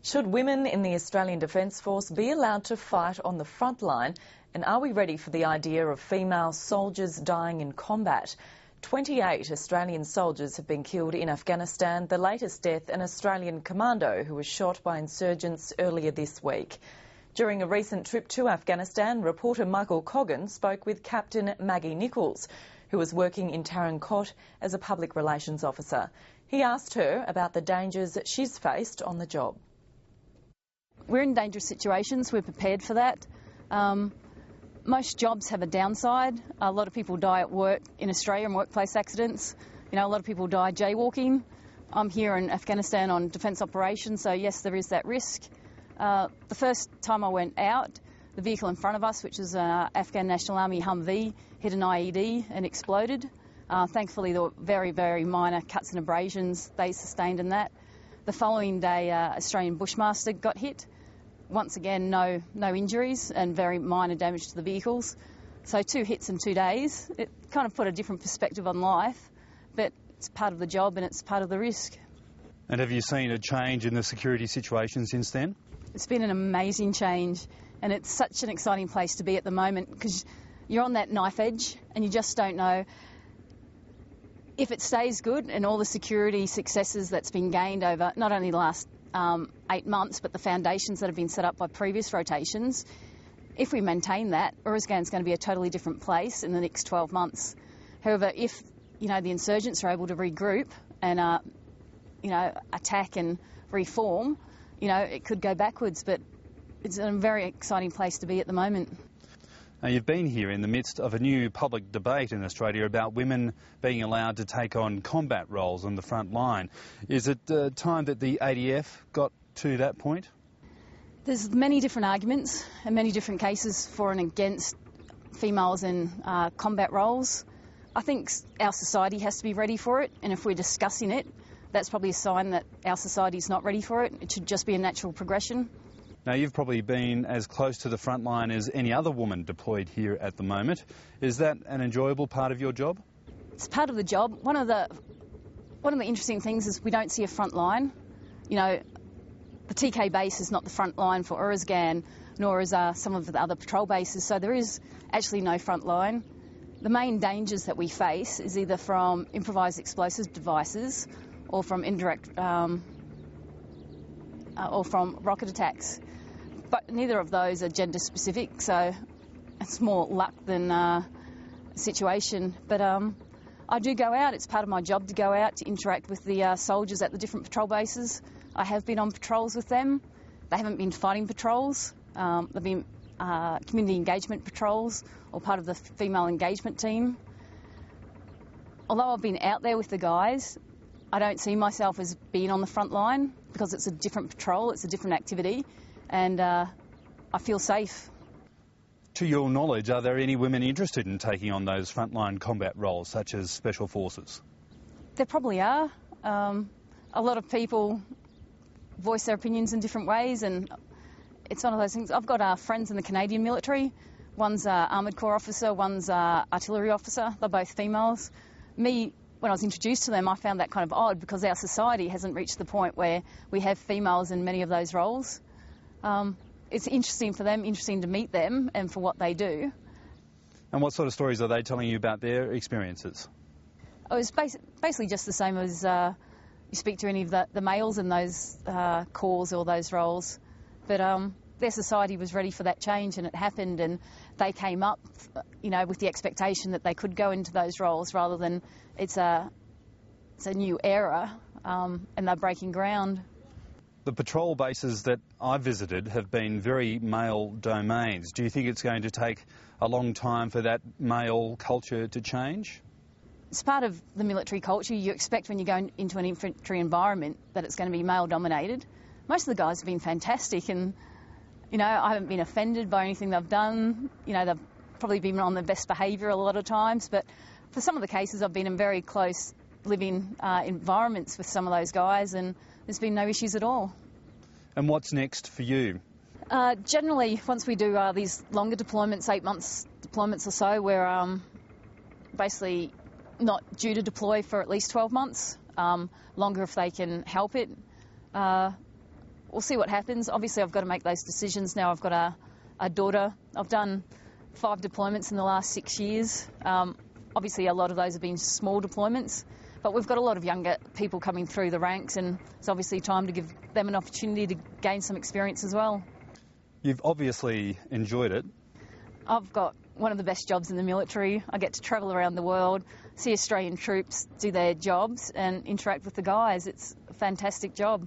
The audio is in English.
Should women in the Australian Defence Force be allowed to fight on the front line? And are we ready for the idea of female soldiers dying in combat? 28 Australian soldiers have been killed in Afghanistan, the latest death an Australian commando who was shot by insurgents earlier this week. During a recent trip to Afghanistan, reporter Michael Coggan spoke with Captain Maggie Nicholls, who was working in Tarin Kot as a public relations officer. He asked her about the dangers that she's faced on the job. We're in dangerous situations, we're prepared for that. Most jobs have a downside. A lot of people die at work in Australia in workplace accidents. You know, a lot of people die jaywalking. I'm here in Afghanistan on defence operations, so yes, there is that risk. The first time I went out, the vehicle in front of us, which is an Afghan National Army Humvee, hit an IED and exploded. Thankfully, there were very, very minor cuts and abrasions they sustained in that. The following day, Australian Bushmaster got hit. Once again, no injuries and very minor damage to the vehicles. So 2 hits in 2 days. It kind of put a different perspective on life, but it's part of the job and it's part of the risk. And have you seen a change in the security situation since then? It's been an amazing change, and it's such an exciting place to be at the moment because you're on that knife edge and you just don't know if it stays good, and all the security successes that's been gained over not only the last 8 months, but the foundations that have been set up by previous rotations. If we maintain that, Uruzgan's going to be a totally different place in the next 12 months. However, if the insurgents are able to regroup and attack and reform, it could go backwards. But it's a very exciting place to be at the moment. Now, you've been here in the midst of a new public debate in Australia about women being allowed to take on combat roles on the front line. Is it time that the ADF got to that point? There's many different arguments and many different cases for and against females in combat roles. I think our society has to be ready for it, and if we're discussing it, that's probably a sign that our society is not ready for it. It should just be a natural progression. Now, you've probably been as close to the front line as any other woman deployed here at the moment. Is that an enjoyable part of your job? It's part of the job. One of the interesting things is we don't see a front line. The TK base is not the front line for Uruzgan, nor is some of the other patrol bases, so there is actually no front line. The main dangers that we face is either from improvised explosive devices or from indirect or from rocket attacks. But neither of those are gender specific, so it's more luck than situation. But I do go out. It's part of my job to go out to interact with the soldiers at the different patrol bases. I have been on patrols with them. They haven't been fighting patrols. They've been community engagement patrols or part of the female engagement team. Although I've been out there with the guys, I don't see myself as being on the front line because it's a different patrol, it's a different activity, and I feel safe. To your knowledge, are there any women interested in taking on those frontline combat roles, such as special forces? There probably are. A lot of people voice their opinions in different ways, and it's one of those things. I've got friends in the Canadian military. One's an Armoured Corps officer, one's an artillery officer. They're both females. Me, when I was introduced to them, I found that kind of odd because our society hasn't reached the point where we have females in many of those roles. It's interesting for them, interesting to meet them and for what they do. And what sort of stories are they telling you about their experiences? It was basically just the same as you speak to any of the males in those corps or those roles. But their society was ready for that change, and it happened, and they came up, with the expectation that they could go into those roles rather than it's a new era, and they're breaking ground. The patrol bases that I've visited have been very male domains. Do you think it's going to take a long time for that male culture to change? It's part of the military culture. You expect when you go into an infantry environment that it's going to be male dominated. Most of the guys have been fantastic, and I haven't been offended by anything they've done. They've probably been on their best behaviour a lot of times, but for some of the cases I've been in very close living environments with some of those guys, and there's been no issues at all. And what's next for you? Generally, once we do these longer deployments, 8 months deployments or so, we're basically not due to deploy for at least 12 months, longer if they can help it. we'll see what happens. Obviously, I've got to make those decisions now. I've got a daughter. I've done 5 deployments in the last 6 years. Obviously, a lot of those have been small deployments, but we've got a lot of younger people coming through the ranks, and it's obviously time to give them an opportunity to gain some experience as well. You've obviously enjoyed it. I've got one of the best jobs in the military. I get to travel around the world, see Australian troops do their jobs and interact with the guys. It's a fantastic job.